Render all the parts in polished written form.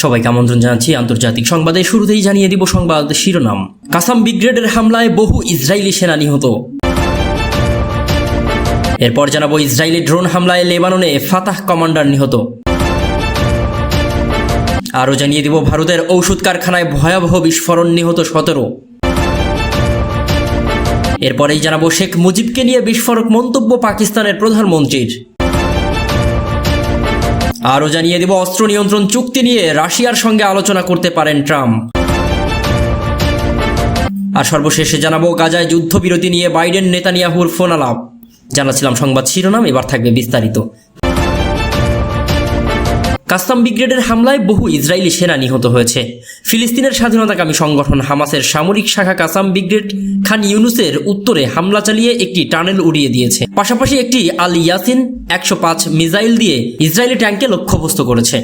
সবাইকে আমন্ত্রণ জানাচ্ছি আন্তর্জাতিক সংবাদে। শুরুতেই জানিয়ে দিব সংবাদ শিরোনাম। কাসাম ব্রিগেডের হামলায় বহু ইসরায়েলি সেনা নিহত। এরপর জানাবো ইসরায়েলি ড্রোন হামলায় লেবাননে ফাতাহ কমান্ডার নিহত। আরও জানিয়ে দিব ভারতের ঔষধ কারখানায় ভয়াবহ বিস্ফোরণ, নিহত 17। এরপরেই জানাবো শেখ মুজিবকে নিয়ে বিস্ফোরক মন্তব্য পাকিস্তানের প্রধানমন্ত্রীর। আরও জানিয়ে দিব অস্ত্র নিয়ন্ত্রণ চুক্তি নিয়ে রাশিয়ার সঙ্গে আলোচনা করতে পারেন ট্রাম্প। আর সর্বশেষে জানাবো গাজায় যুদ্ধবিরতি নিয়ে বাইডেন নেতানিয়াহুর ফোন আলাপ। জানাচ্ছিলাম সংবাদ শিরোনাম, এবার থাকবে বিস্তারিত। কাসাম ব্রিগেডের হামলায় বহু ইসরায়েলি সেনা নিহত হয়েছে। ফিলিস্তিনের স্বাধীনতাকামী সংগঠন হামাসের সামরিক শাখা কাসাম ব্রিগেড খান ইউনুসের উত্তরে হামলা চালিয়ে একটি টানেল উড়িয়ে দিয়েছে। পাশাপাশি একটি আল ইয়াসিন 105 মিসাইল দিয়ে ইসরায়েলি ট্যাঙ্কে লক্ষ্যবস্তু করেছে।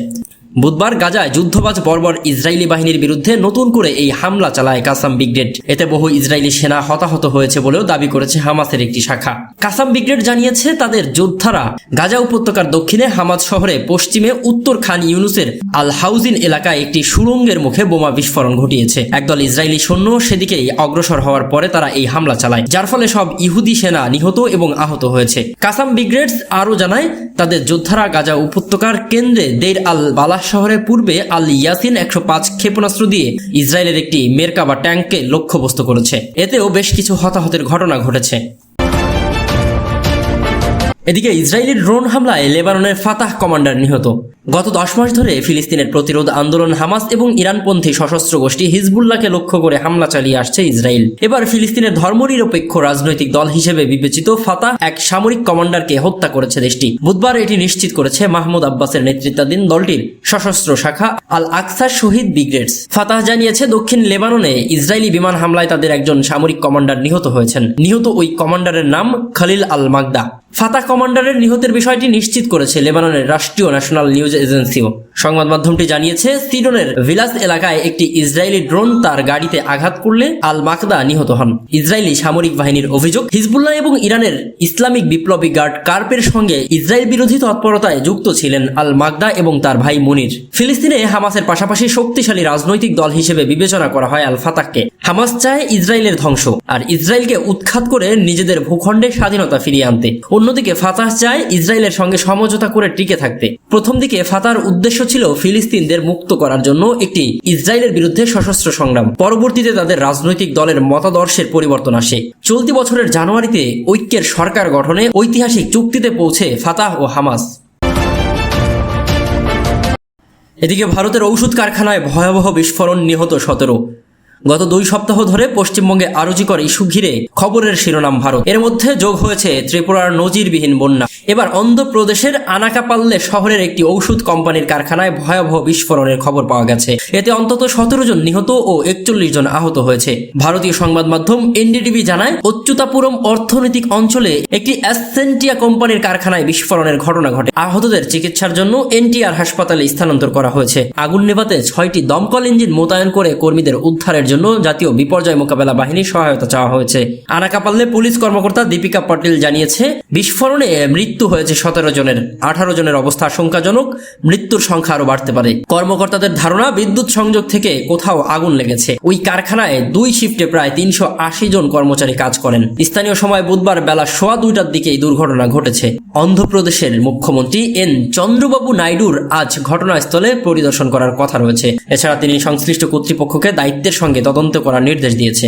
বুধবার গাজায় যুদ্ধবাজ বর্বর ইসরায়েলি বাহিনীর বিরুদ্ধে নতুন করে এই হামলা চালায় কাসাম ব্রিগেড। এতে বহু ইসরায়েলি সেনা হতাহত হয়েছে বলেও দাবি করেছে হামাসের একটি শাখা। কাসাম ব্রিগেড জানিয়েছে তাদের যোদ্ধারা গাজা উপত্যকার দক্ষিণে হামাদ শহরে পশ্চিমে উত্তর খান ইউনুসের আল হাউজিন এলাকায় একটি সুড়ঙ্গের মুখে বোমা বিস্ফোরণ ঘটিয়েছে। একদল ইসরায়েলি সৈন্য সেদিকেই অগ্রসর হওয়ার পরে তারা এই হামলা চালায়, যার ফলে সব ইহুদি সেনা নিহত এবং আহত হয়েছে। কাসাম ব্রিগেড আরও জানায় তাদের যোদ্ধারা গাজা উপত্যকার কেন্দ্রে দেইর আল বালাহ শহরের পূর্বে আল ইয়াসিন 105 ক্ষেপণাস্ত্র দিয়ে ইসরায়েলের একটি মেরকাবা ট্যাঙ্ককে লক্ষ্যবস্তু করেছে। এতেও বেশ কিছু হতাহতের ঘটনা ঘটেছে। এদিকে ইসরায়েলি ড্রোন হামলায় লেবাননের ফাতাহ কমান্ডার নিহত। গত 10 মাস ধরে ফিলিস্তিনের প্রতিরোধ আন্দোলন হামাস এবং ইরানপন্থী সশস্ত্র গোষ্ঠী হিজবুল্লাহকে লক্ষ্য করে হামলা চালিয়ে আসছে ইসরায়েল। এবার ফিলিস্তিনের ধর্মনিরপেক্ষ রাজনৈতিক দল হিসেবে বিবেচিত ফাতাহ এক সামরিক কমান্ডারকে হত্যা করেছে দেশটি। বুধবার এটি নিশ্চিত করেছে মাহমুদ আব্বাসের নেতৃত্বাধীন দলটির সশস্ত্র শাখা আল আকসা শহীদ ব্রিগেডস। ফাতাহ জানিয়েছে দক্ষিণ লেবাননে ইসরায়েলি বিমান হামলায় তাদের একজন সামরিক কমান্ডার নিহত হয়েছেন। নিহত ওই কমান্ডারের নাম খলিল আল মাগদা। ফাতাহ কমান্ডারের নিহতের বিষয়টি নিশ্চিত করেছে লেবাননের রাষ্ট্রীয় ন্যাশনাল নিউজ এজেন্সিও। সংবাদ মাধ্যমটি জানিয়েছে সিডনের ভিলাস এলাকায় একটি ইসরায়েলি ড্রোন তার গাড়িতে আঘাত করলে আল মাকদা নিহত হন। ইসরায়েলি সামরিক বাহিনীর অভিযোগ, হিজবুল্লাহ এবং ইরানের ইসলামিক বিপ্লবী গার্ড কার্পের সঙ্গে ইসরায়েল বিরোধী তৎপরতায় যুক্ত ছিলেন আল মাকদা এবং তার ভাই মুনির। ফিলিস্তিনে হামাসের পাশাপাশি শক্তিশালী রাজনৈতিক দল হিসেবে বিবেচনা করা হয় আল ফাতাহকে। হামাস চায় ইসরায়েলের ধ্বংস আর ইসরায়েলকে উৎখাত করে নিজেদের ভূখণ্ডে স্বাধীনতা ফিরিয়ে আনতে। অন্যদিকে ফাতাহ চায় ইসরায়েলের সঙ্গে সমঝোতা করে টিকে থাকতে। প্রথম দিকে ফাতাহর উদ্দেশ্য ছিল ফিলিস্তিনদের মুক্ত করার জন্য একটি ইসরায়েলের বিরুদ্ধে সশস্ত্র সংগ্রাম। পরবর্তীতে তাদের রাজনৈতিক দলের মতাদর্শের পরিবর্তন আসে। চলতি বছরের জানুয়ারিতে ঐক্যের সরকার গঠনে ঐতিহাসিক চুক্তিতে পৌঁছে ফাতাহ ও হামাস। এদিকে ভারতের ঔষধ কারখানায় ভয়াবহ বিস্ফোরণ, নিহত 17। গত 2 সপ্তাহ ধরে পশ্চিমবঙ্গে আরজিকর ইস্যু ঘিরে খবরের শিরোনাম ভারত। এর মধ্যে যোগ হয়েছে ত্রিপুরার নজিরবিহীন বন্যা। এবার অন্ধ্রপ্রদেশের আনাকাপাল্লে শহরের একটি ঔষধ কোম্পানির কারখানায় ভয়াবহ বিস্ফোরণের খবর পাওয়া গেছে। এতে অন্তত 17 জন নিহত ও 41 জন আহত হয়েছে। ভারতীয় সংবাদ মাধ্যম এনডিটিভি জানায় অচ্যুতাপুরম অর্থনৈতিক অঞ্চলে একটি অ্যাসেন্টিয়া কোম্পানির কারখানায় বিস্ফোরণের ঘটনা ঘটে। আহতদের চিকিৎসার জন্য এনটিআর হাসপাতালে স্থানান্তর করা হয়েছে। আগুন নেভাতে 6টি দমকল ইঞ্জিন মোতায়েন করে কর্মীদের উদ্ধারের জন্য জাতীয় বিপর্যয় মোকাবেলা বাহিনীর সহায়তা চাওয়া হয়েছে। আনাকাপাল্লে পুলিশ কর্মকর্তা দীপিকা পাটিল জানিয়েছে বিস্ফোরণে মৃত্যু হয়েছে 17 জনের। 18 জনের অবস্থা আশঙ্কাজনক, মৃত্যুর সংখ্যা আরো বাড়তে পারে। কর্মকর্তাদের ধারণা বিদ্যুৎ সংযোগ থেকে কোথাও আগুন লেগেছে। ওই কারখানায় 2 শিফটে প্রায় 380 জন কর্মচারী কাজ করেন। স্থানীয় সময় বুধবার বেলা 2:15টার দিকে এই দুর্ঘটনা ঘটেছে। অন্ধ্রপ্রদেশের মুখ্যমন্ত্রী এন চন্দ্রবাবু নাইডুর আজ ঘটনাস্থলে পরিদর্শন করার কথা রয়েছে। এছাড়া তিনি সংশ্লিষ্ট কর্তৃপক্ষকে দায়িত্বের সঙ্গে তদন্ত করার নির্দেশ দিয়েছে।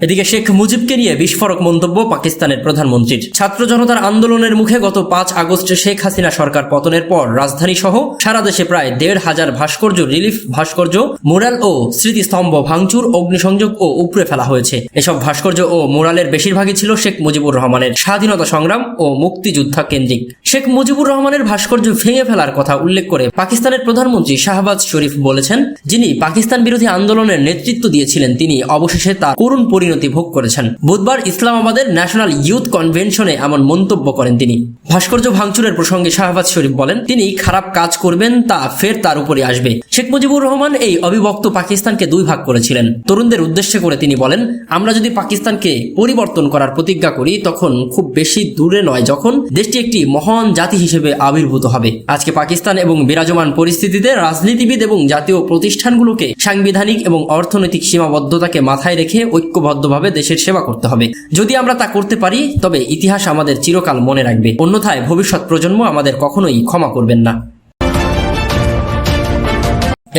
এদিকে শেখ মুজিবকে নিয়ে বিস্ফোরক মন্তব্য পাকিস্তানের প্রধানমন্ত্রীর। ছাত্র জনতার আন্দোলনের মুখে গত 5 আগস্টে শেখ হাসিনা সরকার পতনের পর রাজধানী সহ সারা দেশে প্রায় 1,500 ভাস্কর্য, রিলিফ ভাস্কর্য, মুরাল ও স্মৃতিস্তম্ভ ভাঙচুর, অগ্নিসংযোগ ও উপড়ে ফেলা হয়েছে। এসব ভাস্কর্য ও মুরালের বেশিরভাগই ছিল শেখ মুজিবুর রহমানের স্বাধীনতা সংগ্রাম ও মুক্তিযোদ্ধা কেন্দ্রিক। শেখ মুজিবুর রহমানের ভাস্কর্য ভেঙে ফেলার কথা উল্লেখ করে পাকিস্তানের প্রধানমন্ত্রী শাহবাজ শরীফ বলেছেন, যিনি পাকিস্তান বিরোধী আন্দোলনের নেতৃত্ব দিয়েছিলেন তিনি অবশেষে তা করুণ পরিণতি ভোগ করেছেন। বুধবার ইসলামাবাদের ন্যাশনাল ইউথ কনভেনশনে এমন মন্তব্য করেন তিনি। ভাস্কর্য ভাঙচুরের প্রসঙ্গে শাহবাজ শরীফ বলেন, তিনি খারাপ কাজ করবেন তা ফের তার উপরে আসবে। শেখ মুজিবুর রহমান এই অবিভক্ত পাকিস্তানকে 2 ভাগ করেছিলেন। তরুণদের উদ্দেশ্যে করে তিনি বলেন, আমরা যদি পাকিস্তানকে পরিবর্তন করার প্রতিজ্ঞা করি তখন খুব বেশি দূরে নয় যখন দেশটি একটি মহান মহান জাতি হিসেবে আবির্ভূত হবে। আজকে পাকিস্তান এবং বিরাজমান পরিস্থিতিতে রাজনীতিবিদ এবং জাতীয় প্রতিষ্ঠানগুলোকে সাংবিধানিক এবং অর্থনৈতিক সীমাবদ্ধতাকে মাথায় রেখে ঐক্যবদ্ধভাবে দেশের সেবা করতে হবে। যদি আমরা তা করতে পারি তবে ইতিহাস আমাদের চিরকাল মনে রাখবে, অন্যথায় ভবিষ্যৎ প্রজন্ম আমাদের কখনোই ক্ষমা করবেন না।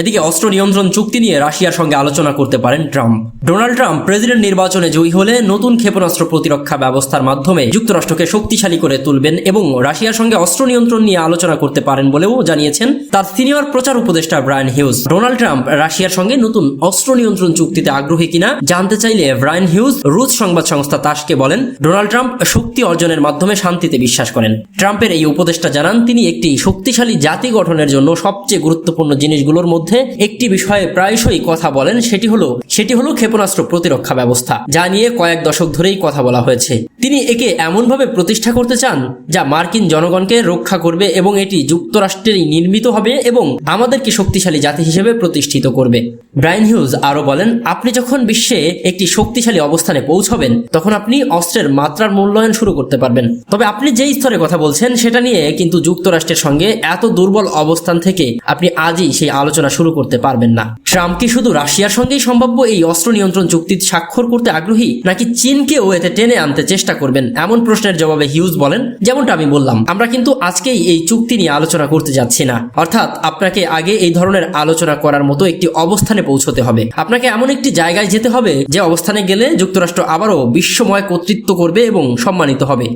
এদিকে অস্ত্র নিয়ন্ত্রণ চুক্তি নিয়ে রাশিয়ার সঙ্গে আলোচনা করতে পারেন ট্রাম্প। ডোনাল্ড ট্রাম্প প্রেসিডেন্ট নির্বাচনে জয়ী হলে নতুন ক্ষেপণাস্ত্র প্রতিরক্ষা ব্যবস্থার মাধ্যমে যুক্তরাষ্ট্রকে শক্তিশালী করে তুলবেন এবং রাশিয়ার সঙ্গে অস্ত্র নিয়ন্ত্রণ নিয়ে আলোচনা করতে পারেন বলেও জানিয়েছেন তার সিনিয়র প্রচার উপদেষ্টা ব্রায়ান হিউজ। ডোনাল্ড ট্রাম্প রাশিয়ার সঙ্গে নতুন অস্ত্র নিয়ন্ত্রণ চুক্তিতে আগ্রহী কিনা জানতে চাইলে ব্রায়ান হিউজ রুশ সংবাদ সংস্থা তাসকে বলেন, ডোনাল্ড ট্রাম্প শক্তি অর্জনের মাধ্যমে শান্তিতে বিশ্বাস করেন। ট্রাম্পের এই উপদেষ্টা জানান, তিনি একটি শক্তিশালী জাতি গঠনের জন্য সবচেয়ে গুরুত্বপূর্ণ জিনিসগুলোর মধ্যে একটি বিষয়ে প্রায়শই কথা বলেন, সেটি হলো ক্ষেপণাস্ত্র প্রতিরক্ষা ব্যবস্থা, যা নিয়ে কয়েক দশক ধরেই কথা বলা হয়েছে। তিনি একে এমনভাবে প্রতিষ্ঠা করতে চান যা মার্কিন জনগণকে রক্ষা করবে এবং এটি যুক্তরাষ্ট্রেরই নির্মিত হবে এবং আমাদেরকে শক্তিশালী জাতি হিসেবে প্রতিষ্ঠিত করবে। ব্রায়ান হিউজ আরো বলেন, আপনি যখন বিশ্বে একটি শক্তিশালী অবস্থানে পৌঁছবেন তখন আপনি অস্ত্রের মাত্রার মূল্যায়ন শুরু করতে পারবেন। তবে আপনি যেই স্তরে কথা বলছেন সেটা নিয়ে কিন্তু যুক্তরাষ্ট্রের সঙ্গে এত দুর্বল অবস্থান থেকে আপনি আজই সেই আলোচনা শুরু করতে পারবেন না। ট্রাম্প কি শুধু রাশিয়ার সঙ্গেই সম্ভাব্য এই অস্ত্র নিয়ন্ত্রণ চুক্তি স্বাক্ষর করতে আগ্রহী, নাকি চীনকেও এতে টেনে আনতে চেষ্টা করবেন? এমন প্রশ্নের জবাবে হিউজ বলেন, যেমনটা আমি বললাম, আমরা কিন্তু আজকেই এই চুক্তি নিয়ে আলোচনা করতে যাচ্ছি না। অর্থাৎ আপনাকে আগে এই ধরনের আলোচনা করার মতো একটি অবস্থানে পৌঁছতে হবে। আপনাকে এমন একটি জায়গায় যেতে হবে যে অবস্থানে গেলে যুক্তরাষ্ট্র আবারও বিশ্বময় কর্তৃত্ব করবে এবং সম্মানিত হবে।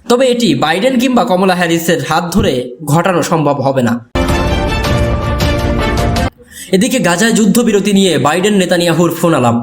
তবে এটি বাইডেন কিংবা কমলা হ্যারিসের হাত ধরে ঘটানো সম্ভব হবে না। এদিকে গাজায় যুদ্ধবিরতি নিয়ে বাইডেন নেতানিয়াহুর ফোন আলাপ।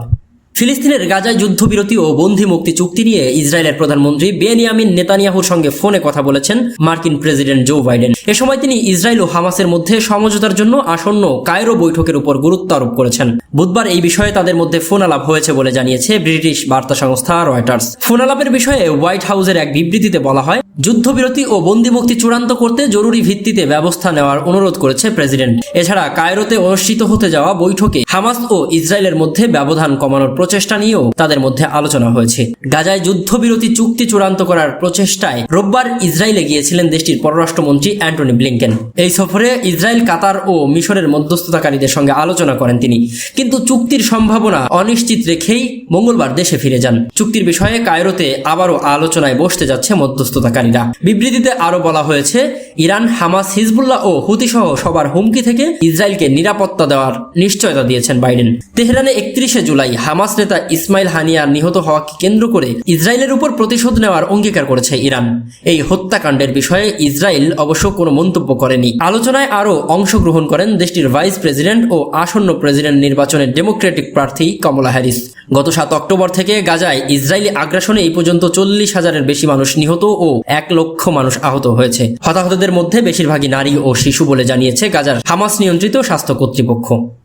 ফিলিস্তিনের গাজায় যুদ্ধবিরতি ও বন্দী মুক্তি চুক্তি নিয়ে ইসরায়েলের প্রধানমন্ত্রী বেনিয়ামিন নেতানিয়াহুর সঙ্গে ফোনে কথা বলেছেন মার্কিন প্রেসিডেন্ট জো বাইডেন। এ সময় তিনি ইসরায়েল ও হামাসের মধ্যে সমঝোতার জন্য আসন্ন কায়রো বৈঠকের উপর গুরুত্ব আরোপ করেছেন। বুধবার এই বিষয়ে তাদের মধ্যে ফোন আলাপ হয়েছে বলে জানিয়েছে ব্রিটিশ বার্তা সংস্থা রয়টার্স। ফোন আলাপের বিষয়ে হোয়াইট হাউসের এক বিবৃতিতে বলা হয়, যুদ্ধবিরতি ও বন্দী মুক্তি চূড়ান্ত করতে জরুরি ভিত্তিতে ব্যবস্থা নেওয়ার অনুরোধ করেছে প্রেসিডেন্ট। এছাড়া কায়রোতে অনুষ্ঠিত হতে যাওয়া বৈঠকে হামাস ও ইসরায়েলের মধ্যে ব্যবধান কমানোর প্রচেষ্টা নিয়েও তাদের মধ্যে আলোচনা হয়েছে। গাজায় যুদ্ধবিরতি চুক্তি চূড়ান্ত করার প্রচেষ্টায় রোববার ইসরায়েলে গিয়েছিলেন দেশটির পররাষ্ট্রমন্ত্রী অ্যান্টনি ব্লিংকেন। এই সফরে ইসরায়েল, কাতার ও মিশরের মধ্যস্থতাকারীদের সঙ্গে আলোচনা করেন তিনি, কিন্তু চুক্তির সম্ভাবনা অনিশ্চিত রেখেই মঙ্গলবার দেশে ফিরে যান। চুক্তির বিষয়ে কায়রোতে আবারও আলোচনায় বসতে যাচ্ছে মধ্যস্থতাকারীরা। বিবৃতিতে আরো বলা হয়েছে, ইরান, হামাস, হিজবুল্লাহ ও হুতি সহ সবার হুমকি থেকে ইসরায়েলকে নিরাপত্তা দেওয়ার নিশ্চয়তা দিয়েছেন বাইডেন। তেহরানে 31 জুলাই হামাস নেতা ইসমাইল হানিয়ার নিহত হওয়াকে কেন্দ্র করে ইসরায়েলের উপর প্রতিশোধ নেওয়ার অঙ্গীকার করেছে ইরান। এই হত্যাকাণ্ডের বিষয়ে ইসরায়েল অবশ্য কোনো মন্তব্য করেনি। আলোচনায় আরও অংশগ্রহণ করেন দেশটির ভাইস প্রেসিডেন্ট ও আসন্ন প্রেসিডেন্ট নির্বাচনের ডেমোক্রেটিক প্রার্থী কমলা হ্যারিস। গত 7 অক্টোবর থেকে গাজায় ইসরায়েলি আগ্রাসনে এই পর্যন্ত 40,000-এর বেশি মানুষ নিহত ও 1 লক্ষ মানুষ আহত হয়েছে। হতাহতদের মধ্যে বেশিরভাগই নারী ও শিশু বলে জানিয়েছে গাজার হামাস নিয়ন্ত্রিত স্বাস্থ্য কর্তৃপক্ষ।